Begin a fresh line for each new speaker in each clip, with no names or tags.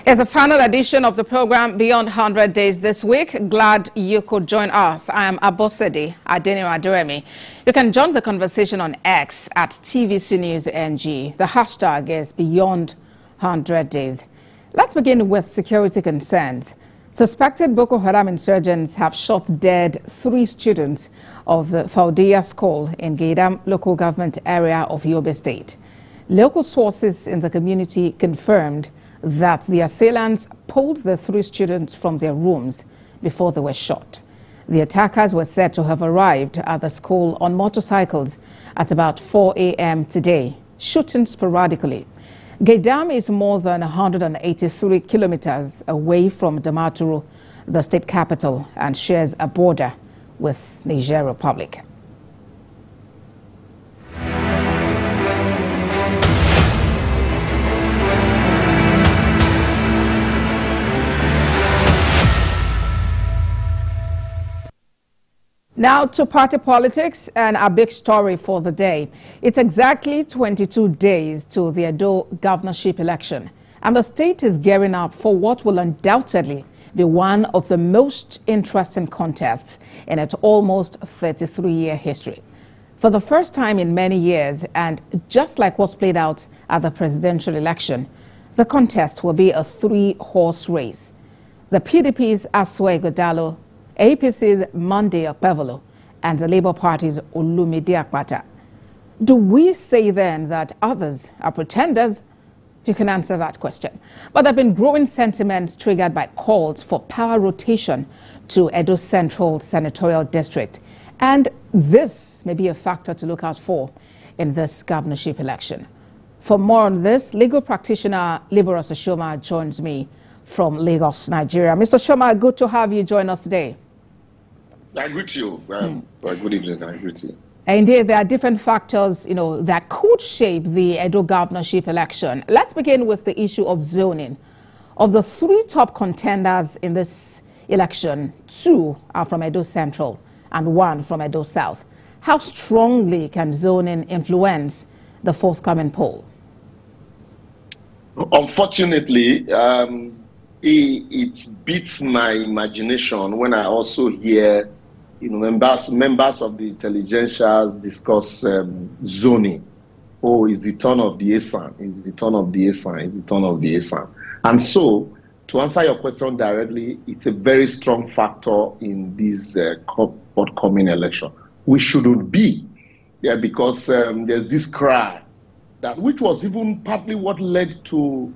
It's a final edition of the program Beyond 100 Days this week. Glad you could join us. I am Abosede Adeniraduremi. You can join the conversation on X at TVC News NG. The hashtag is Beyond 100 Days. Let's begin with security concerns. Suspected Boko Haram insurgents have shot dead 3 students of the Faudiya School in Gaidam local government area of Yobe State. Local sources in the community confirmed that the assailants pulled the 3 students from their rooms before they were shot. The attackers were said to have arrived at the school on motorcycles at about 4 a.m. today, shooting sporadically. Gaidam is more than 183 kilometers away from Damaturu, the state capital, and shares a border with Niger Republic. Now to party politics and a big story for the day. It's exactly 22 days to the Edo governorship election, and the state is gearing up for what will undoubtedly be one of the most interesting contests in its almost 33-year history. For the first time in many years, and just like what's played out at the presidential election, the contest will be a 3-horse race. The PDP's Asue Godalo, APC's Monday Okpevolo, and the Labour Party's Olumide Akpata. Do we say then that others are pretenders? You can answer that question. But there have been growing sentiments triggered by calls for power rotation to Edo Central Senatorial District. And this may be a factor to look out for in this governorship election. For more on this, legal practitioner Liborous Oshoma joins me from Lagos, Nigeria. Mr. Oshoma, good to have you join us today.
I greet you. Good evening. I greet you.
Indeed, there are different factors, that could shape the Edo governorship election. Let's begin with the issue of zoning. Of the 3 top contenders in this election, 2 are from Edo Central and 1 from Edo South. How strongly can zoning influence the forthcoming poll?
Unfortunately, it beats my imagination when I also hear members of the intelligentsias discuss zoning. Oh, it's the turn of the ASAN, it's the turn of the ASAN, it's the turn of the ASAN. And so, to answer your question directly, it's a very strong factor in this forthcoming election. We shouldn't be, because there's this cry, which was even partly what led to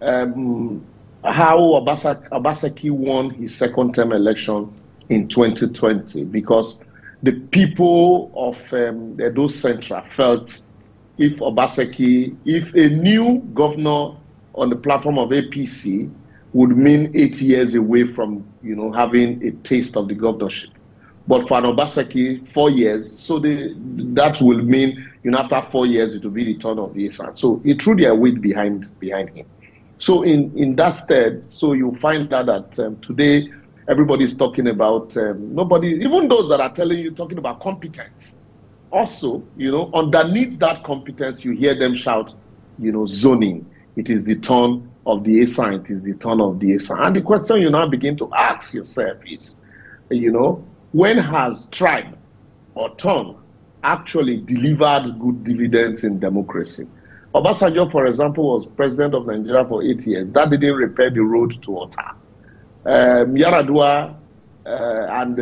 how Obaseki won his second-term election in 2020, because the people of Edo Central felt if a new governor on the platform of APC would mean 8 years away from, having a taste of the governorship. But for an Obaseki, 4 years, so that will mean, after 4 years, it will be the turn of the ASAN. So it truly a weight behind him. So in that stead, so you find out that today, everybody's talking about, nobody, even those that are talking about competence. Also, underneath that competence, you hear them shout, zoning. It is the turn of the ASAN. It is the turn of the ASAN. And the question you now begin to ask yourself is, when has tribe or tongue actually delivered good dividends in democracy? Obasanjo, for example, was president of Nigeria for 8 years. That didn't repair the road to Ota. Yaradua and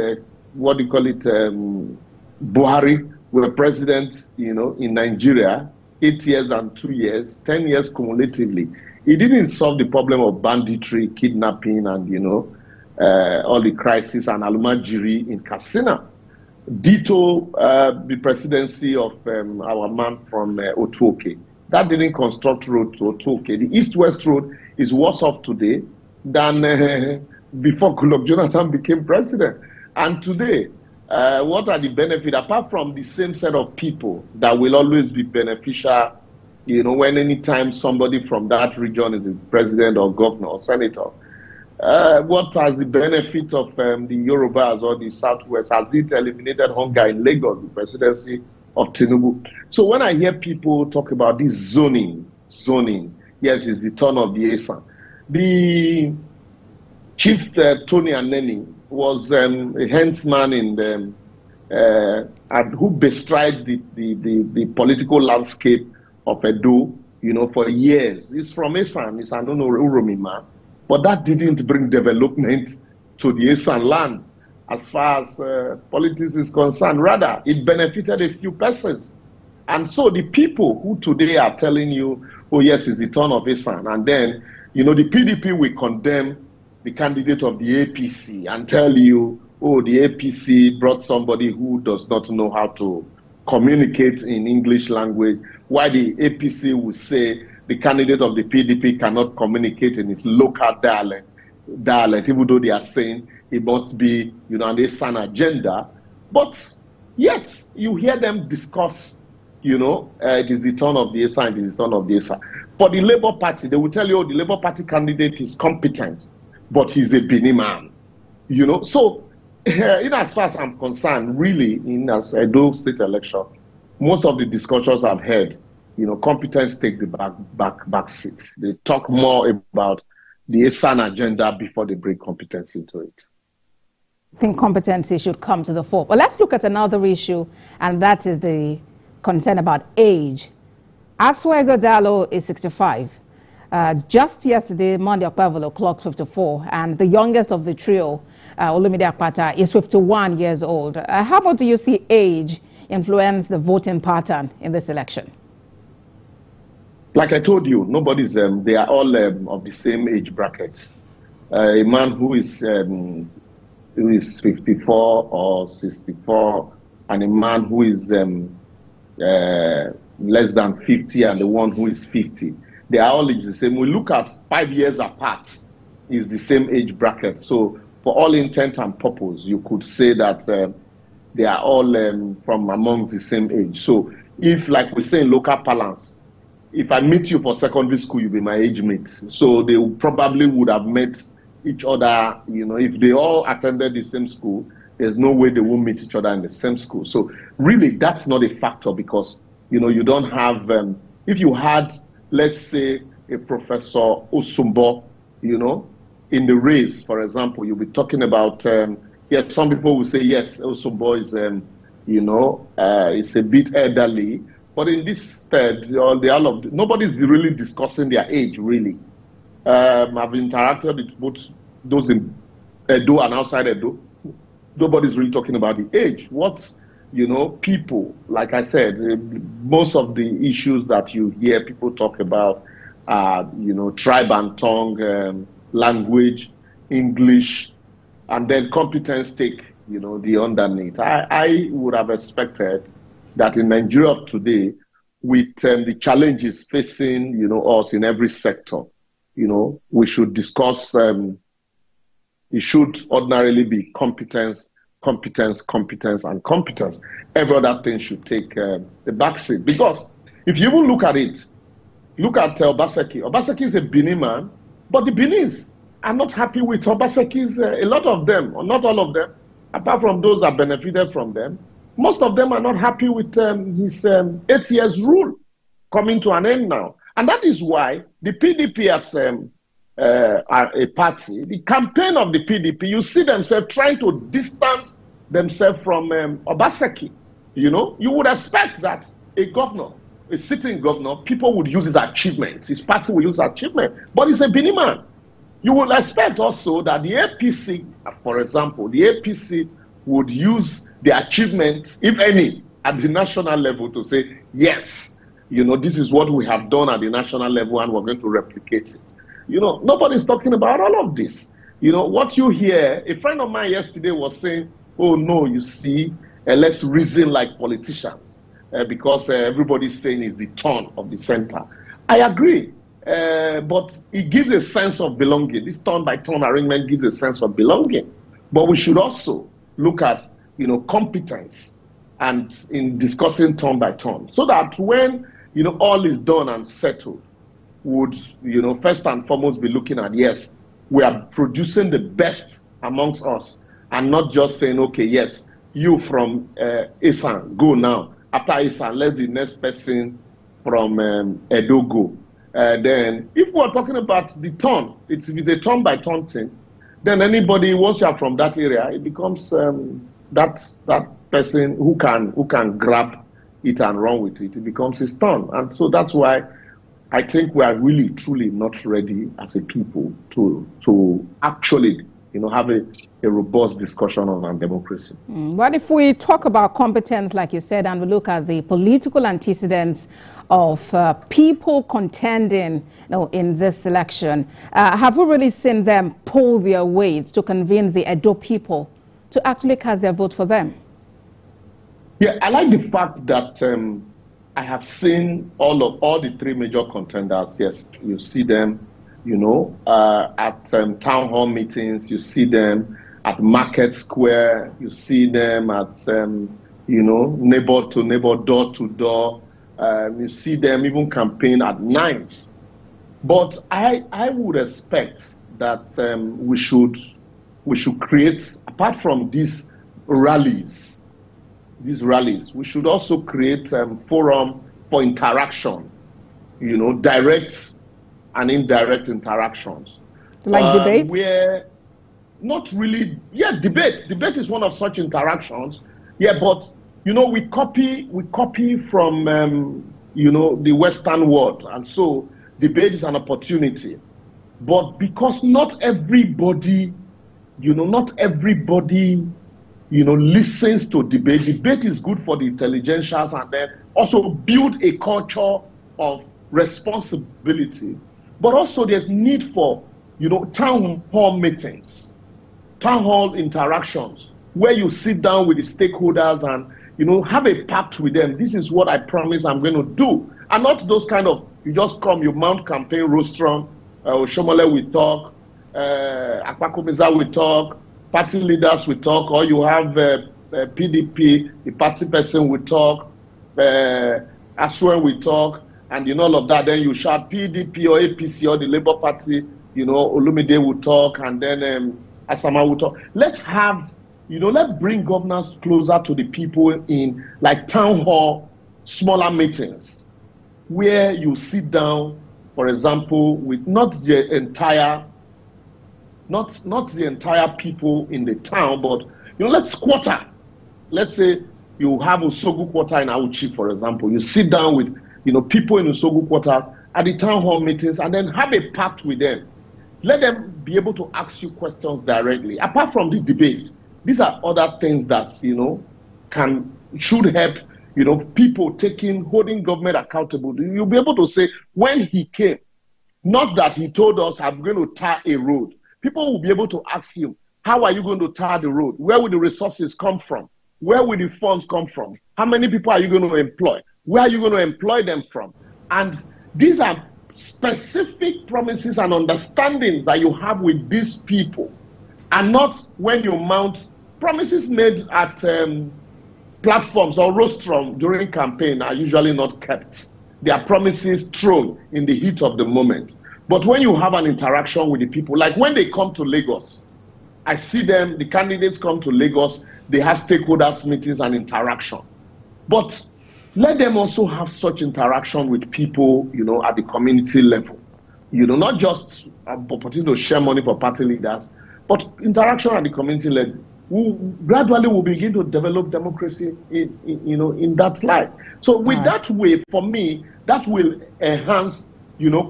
Buhari were presidents, in Nigeria, 8 years and 2 years, 10 years cumulatively. It didn't solve the problem of banditry, kidnapping, and all the crisis and Alumajiri in Katsina. Ditto the presidency of our man from Otuoke. That didn't construct road to Otuoke. The East-West road is worse off today than before Goodluck Jonathan became president. And today, what are the benefits, apart from the same set of people that will always be beneficial, when anytime somebody from that region is a president or governor or senator? What has the benefit of the Yorubas or the Southwest? Has it eliminated hunger in Lagos, the presidency of Tinubu? So when I hear people talk about this zoning, yes, it's the turn of the ASAN. The Chief Tony Aneni was a henchman in the, who bestride the political landscape of Edo, for years. He's from Esan. He's an Uromi man. But that didn't bring development to the Esan land as far as politics is concerned. Rather, it benefited a few persons. And so the people who today are telling you, oh yes, it's the turn of Esan, and then, the PDP will condemn the candidate of the APC and tell you, oh, the APC brought somebody who does not know how to communicate in English language, while the APC will say the candidate of the PDP cannot communicate in his local dialect, even though they are saying it must be, an Esan agenda. But yet, you hear them discuss, it is the turn of the Esan, it is the turn of the Esan. For the Labour Party, they will tell you, oh, the Labour Party candidate is competent, but he's a Bini man, So, in as far as I'm concerned, really, in as Edo state election, most of the discussions I've heard, competence take the back seat. They talk more about the Esan agenda before they bring competence into it.
I think competency should come to the fore. But let's look at another issue, and that is the concern about age. Aswego Dalo is 65. Just yesterday, Monday Okpevolo clocked 54, and the youngest of the trio, Olumide Akpata, is 51 years old. How much do you see age influence the voting pattern in this election?
Like I told you, nobody's, they are all of the same age brackets. A man who is 54 or 64, and a man who is less than 50, and the one who is 50. They are all the same. We look at 5 years apart, is the same age bracket. So for all intent and purpose, you could say that they are all from among the same age. So if, like we say in local parlance, if I meet you for secondary school, you'll be my age mate. So they probably would have met each other, if they all attended the same school, there's no way they will meet each other in the same school. So really, that's not a factor because, you don't have, if you had, let's say, a Professor Osumbo, in the race, for example, you'll be talking about, yes, some people will say, yes, Osumbo is, it's a bit elderly. But in this nobody's really discussing their age, really. I've interacted with both those in Edo and outside Edo. Nobody's really talking about the age. People, like I said, most of the issues that you hear people talk about are, tribe and tongue, language, English, and then competence take, the underneath. I would have expected that in Nigeria of today, with the challenges facing, us in every sector, we should discuss, it should ordinarily be competence, and competence. Every other thing should take the backseat. Because if you even look at it, look at Obaseki. Obaseki is a Bini man, but the Benis are not happy with Obaseki's, a lot of them, or not all of them, apart from those that benefited from them. Most of them are not happy with his 8 years rule coming to an end now. And that is why the PDP as a party, the campaign of the PDP, you see themselves trying to distance themselves from Obaseki. You would expect that a governor, a sitting governor, people would use his achievements. His party will use achievement. But he's a Bini man. You would expect also that the APC, for example, the APC would use the achievements, if any, at the national level to say, yes, this is what we have done at the national level and we're going to replicate it. Nobody's talking about all of this. What you hear, a friend of mine yesterday was saying, oh no, you see, let's reason like politicians because everybody's saying it's the turn of the center. I agree, but it gives a sense of belonging. This turn by turn arrangement gives a sense of belonging. But we should also look at, competence and in discussing turn by turn so that when, all is done and settled, would, first and foremost be looking at, yes, we are producing the best amongst us and not just saying, okay, yes, you from Esan, go now. After Esan, let the next person from Edo go. then if we're talking about the turn, it's a turn by turn thing. Then anybody, once you are from that area, it becomes that person who can grab it and run with it. It becomes his turn, and so that's why I think we are really truly not ready as a people to actually have a robust discussion on democracy.
But if we talk about competence, like you said, and we look at the political antecedents of people contending in this election, have we really seen them pull their weight to convince the Edo people to actually cast their vote for them?
Yeah, I like the fact that I have seen all the three major contenders. Yes, you see them, at town hall meetings. You see them at Market Square. You see them at, neighbor to neighbor, door to door. You see them even campaign at night. But I would expect that we should create, apart from these rallies, we should also create forum for interaction, direct and indirect interactions.
Like debate?
Where not really, debate. Debate is one of such interactions. Yeah, but we copy from the Western world, and so debate is an opportunity. But because not everybody listens to debate. Debate is good for the intelligentials, and then also build a culture of responsibility. But also there's need for, town hall meetings, town hall interactions, where you sit down with the stakeholders and, have a pact with them. This is what I promise I'm going to do. And not those kind of, you just come, you mount campaign rostrum, Oshomole will talk, Akwakomiza will talk, party leaders will talk, or you have PDP, the party person will talk, Aswen will talk, and all of that. Then you shout PDP or APC or the Labour Party, Olumide will talk, and then Asama will talk. Let's have, let's bring governors closer to the people in like town hall, smaller meetings, where you sit down, for example, with not the entire people in the town, but let's quarter. Let's say you have Osogu quarter in Auchi, for example. You sit down with people in Osogu quarter at the town hall meetings, and then have a pact with them. Let them be able to ask you questions directly. Apart from the debate, these are other things that should help people holding government accountable. You'll be able to say when he came, not that he told us I'm going to tar a road. People will be able to ask him, how are you going to tar the road? Where will the resources come from? Where will the funds come from? How many people are you going to employ? Where are you going to employ them from? And these are specific promises and understanding that you have with these people, and not when you mount promises made at platforms or rostrum during campaign are usually not kept. They are promises thrown in the heat of the moment. But when you have an interaction with the people, like when they come to Lagos, I see them, the candidates come to Lagos, they have stakeholders meetings and interaction. But let them also have such interaction with people, at the community level. Not just an opportunity to share money for party leaders, but interaction at the community level. Gradually we'll begin to develop democracy in that light. So with that way, for me, that will enhance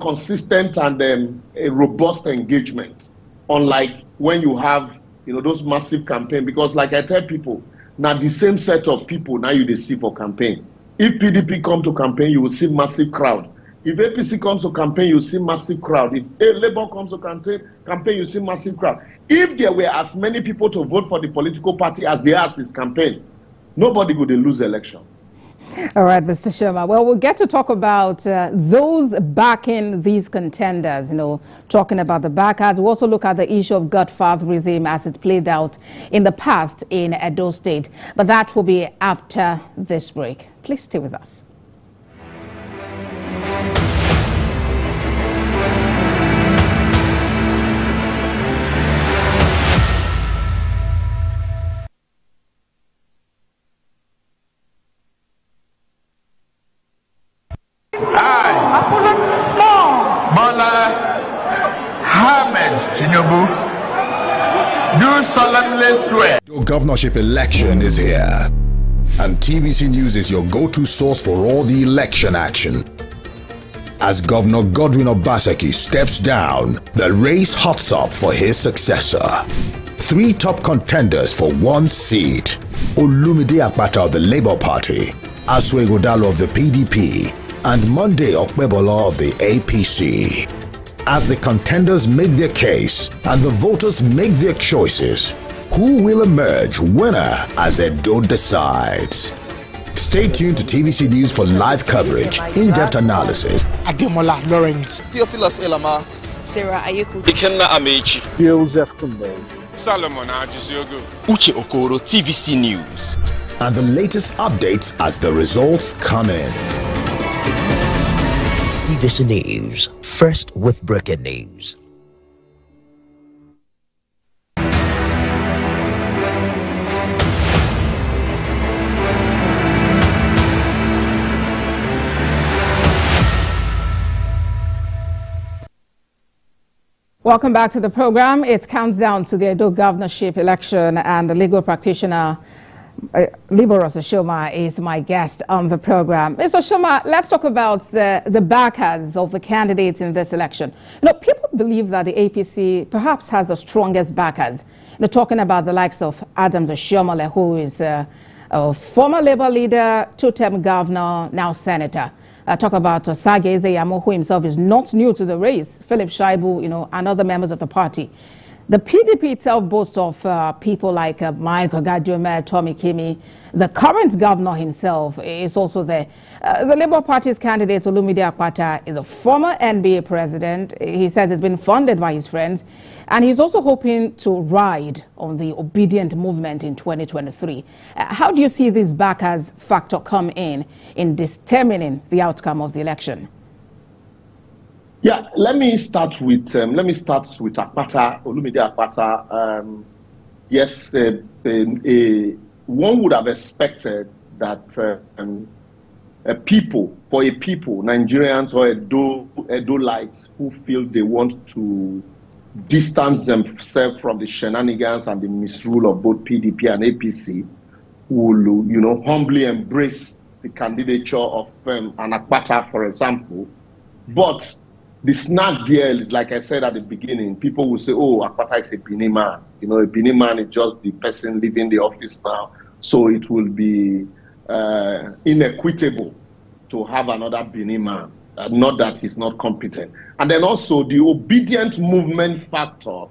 consistent and a robust engagement, unlike when you have, those massive campaign. Because like I tell people, now the same set of people now you see for campaign. If PDP come to campaign, you will see massive crowd. If APC comes to campaign, you see massive crowd. If Labour comes to campaign, you see massive crowd. If there were as many people to vote for the political party as they are at this campaign, nobody would lose the election.
All right, Mr. Sherma. Well, we'll get to talk about those backing these contenders, talking about the backers. We'll also look at the issue of godfatherism as it played out in the past in Edo State. But that will be after this break. Please stay with us.
Small. Bola Ahmed Tinubu, do solemnly swear.
The governorship election is here, and TVC News is your go-to source for all the election action. As Governor Godwin Obaseki steps down, the race hots up for his successor. 3 top contenders for 1 seat: Olumide Akpata of the Labour Party, Asue Igodalo of the PDP, and Monday Okpebola of the APC. As the contenders make their case and the voters make their choices, who will emerge winner as Edo decides? Stay tuned to TVC News for live coverage, in-depth analysis.
Ademola Lawrence,
Theophilus Elama,
Sarah Ayeku,
Ikenna Amechi,
Joseph Kumbe,
Solomon Ajisiogo,
Uche Okoro, TVC News.
And the latest updates as the results come in.
TVC News, first with breaking news.
Welcome back to the program. It counts down to the Edo governorship election, and the legal practitioner Liborous Oshoma is my guest on the program. Mr. Oshoma, let's talk about the backers of the candidates in this election. You know, people believe that the APC perhaps has the strongest backers. You know, talking about the likes of Adams Oshiomhole, who is a former Labour leader, 2-term governor, now senator. Talk about Sage Ezeyamo, who himself is not new to the race, Philip Shaibu, you know, and other members of the party. The PDP itself boasts of people like Michael Gadjome, Tommy Kimi. The current governor himself is also there. The Labour Party's candidate, Olumide Akpata, is a former NBA president. He says he's been funded by his friends. And he's also hoping to ride on the obedient movement in 2023. How do you see this backers factor come in determining the outcome of the election?
Yeah, let me start with Akpata, Olumide Akpata. Yes, one would have expected that people, Nigerians or Edo-lites who feel they want to distance themselves from the shenanigans and the misrule of both PDP and APC, will, you know, humbly embrace the candidature of an Akpata, for example. But the snag there is, like I said at the beginning, people will say, oh, Akpata is a Benin man. You know, a Benin man is just the person leaving the office now. So it will be inequitable to have another Benin man. Not that he's not competent. And then also the obedient movement factor,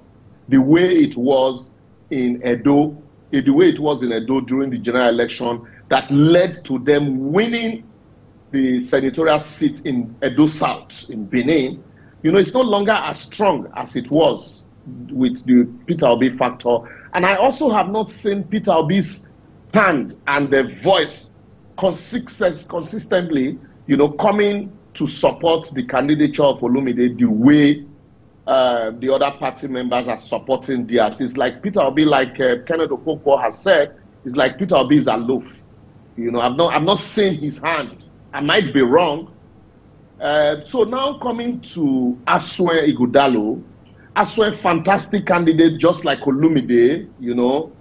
the way it was in Edo, during the general election, that led to them winning the senatorial seat in Edo South, in Benin. You know, it's no longer as strong as it was with the Peter Obi factor. And I also have not seen Peter Obi's hand and the voice consistently, you know, coming to support the candidature of Olumide the way the other party members are supporting theirs. It's like Peter Obi, like Kenneth Okonkwo has said, it's like Peter Obi is aloof. You know, I've not seen his hand. I might be wrong. So now coming to Asue Igodalo, Asue, fantastic candidate, just like Olumide, you know.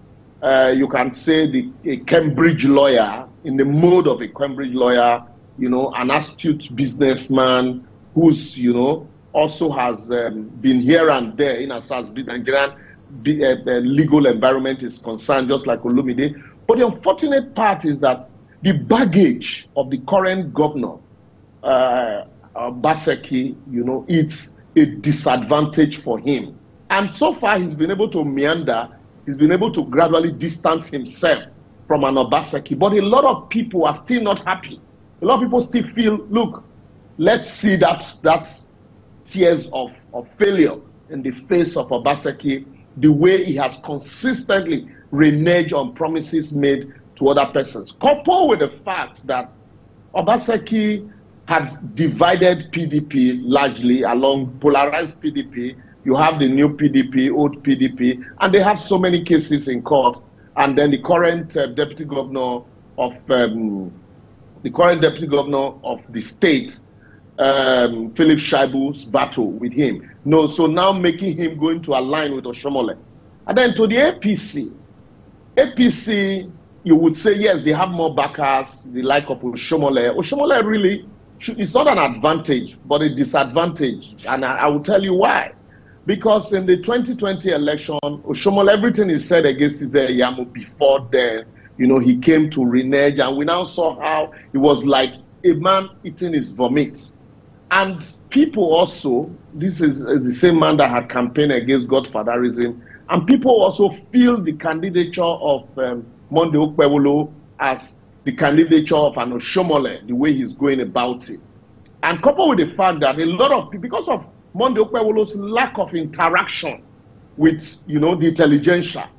You can say a Cambridge lawyer, in the mode of a Cambridge lawyer, you know, an astute businessman who's, you know, also has been here and there in as far as the Nigerian legal environment is concerned, just like Olumide. But the unfortunate part is that the baggage of the current governor, Obaseki, you know, it's a disadvantage for him. And so far, he's been able to meander, he's been able to gradually distance himself from an Obaseki. But a lot of people are still not happy. A lot of people still feel, look, let's see that tears of failure in the face of Obaseki, the way he has consistently reneged on promises made to other persons. Coupled with the fact that Obaseki had divided PDP largely along polarized PDP. You have the new PDP, old PDP, and they have so many cases in court. And then the current deputy governor of the state Philip Shaibu's battle with him. No, so now making him going to align with Oshomole. And then to the APC, you would say, yes, they have more backers, the like of Oshomole. Oshomole really, it's not an advantage, but a disadvantage. And I will tell you why. Because in the 2020 election, Oshomole, everything he said against Yamu before then, you know, he came to renege, and we now saw how it was like a man eating his vomit. And people also, this is the same man that had campaigned against godfatherism, and people also feel the candidature of Monday Okpewolo as the candidature of an Oshomole, the way he's going about it. And coupled with the fact that a lot of people, because of Monday Okpewolo's lack of interaction with, you know, the intelligentsia,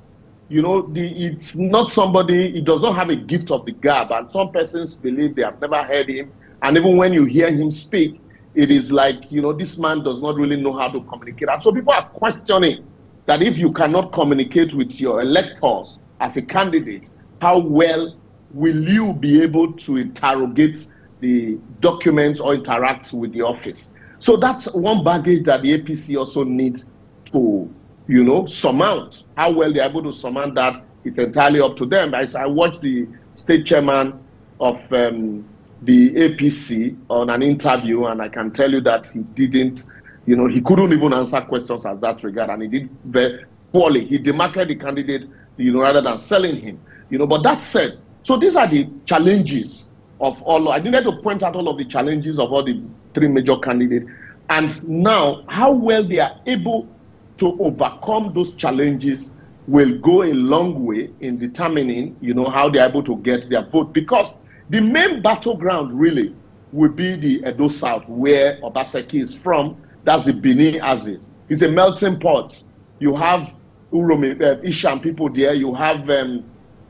you know, it's not somebody, he does not have a gift of the gab, and some persons believe they have never heard him, and even when you hear him speak, it is like, you know, this man does not really know how to communicate. And so people are questioning that if you cannot communicate with your electors as a candidate, how well will you be able to interrogate the documents or interact with the office? So that's one baggage that the APC also needs to, you know, surmount. How well they're able to surmount that, it's entirely up to them. I watched the state chairman of the APC on an interview, and I can tell you that he didn't, you know, he couldn't even answer questions at that regard, and he did very poorly. He demarcated the candidate, you know, rather than selling him, you know. But that said, so these are the challenges of all. I needed to point out all of the challenges of all the three major candidates, and now how well they are able to overcome those challenges will go a long way in determining, you know, how they're able to get their vote, because the main battleground really will be the Edo South, where Obaseki is from. That's the Benin Axis. It's a melting pot. You have Ishan people there. You have a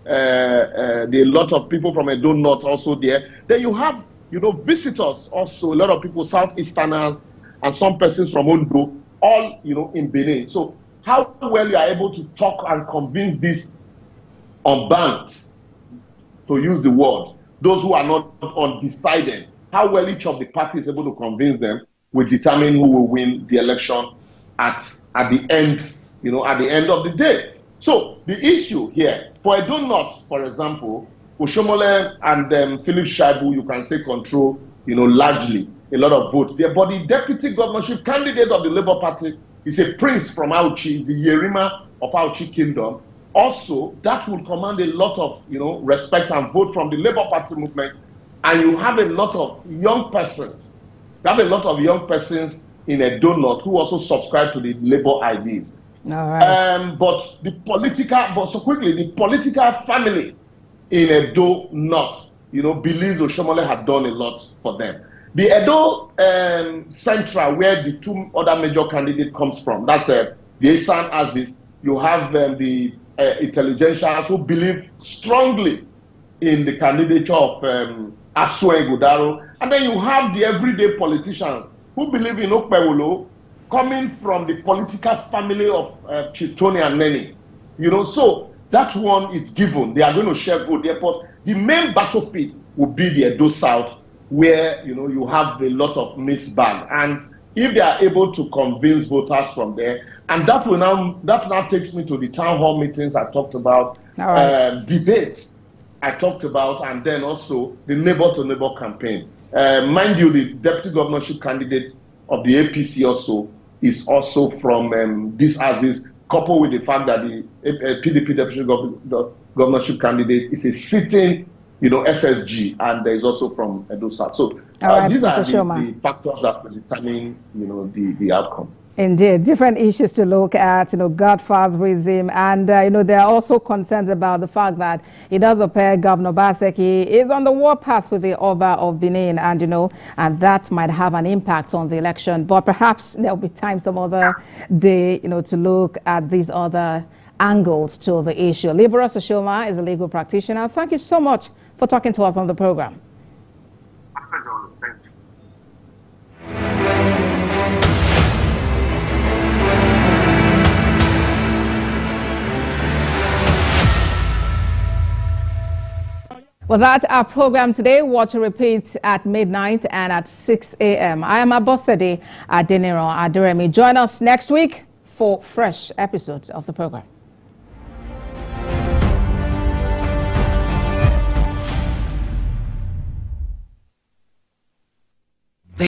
lot of people from Edo North also there. Then you have, you know, visitors also, a lot of people, Southeasterners, and some persons from Ondo, all, you know, in Benin. So how well you are able to talk and convince these unbanked, to use the word, those who are not undecided, how well each of the parties is able to convince them will determine who will win the election at the end, you know, at the end of the day. So the issue here, for Edo North, for example, Oshomole and Philip Shaibu, you can say, control, you know, largely a lot of votes there. But the deputy governorship candidate of the Labour Party is a prince from Auchi, is the Yerima of Auchi Kingdom. Also, that will command a lot of, you know, respect and vote from the Labour Party movement. And you have a lot of young persons. You have a lot of young persons in Edo North who also subscribe to the Labour ideas.
All right.
But the political family in Edo North, you know, believes Oshomole had done a lot for them. The Edo Central, where the two other major candidates comes from, that's the Esan Axis. You have the intelligentials who believe strongly in the candidature of Asue Godaro. And then you have the everyday politicians who believe in Okpewolo, coming from the political family of Chitoni and Neni. You know, so that one is given. They are going to share vote there. But the main battlefield will be the Edo South, where, you know, you have a lot of misbag. And if they are able to convince voters from there, and that now takes me to the town hall meetings I talked about, debates I talked about, and then also the neighbor-to-neighbor campaign. Mind you, the deputy governorship candidate of the APC also is also from this Axis, coupled with the fact that the PDP deputy governorship candidate is a sitting, you know, SSG, and there is also from Edo South. So these are the factors that will determine, you know, the outcome.
Indeed, different issues to look at, you know, godfatherism, and, you know, there are also concerns about the fact that it does appear Governor Obaseki is on the warpath with the Oba of Benin, and, you know, and that might have an impact on the election. But perhaps there'll be time some other day, you know, to look at these other angles to the issue. Liborous Oshoma is a legal practitioner. Thank you so much for talking to us on the program. Well, Well, that's our program today. Watch a repeat at midnight and at 6 a.m. I am Abosede Adeniro Aderemi. Join us next week for fresh episodes of the program.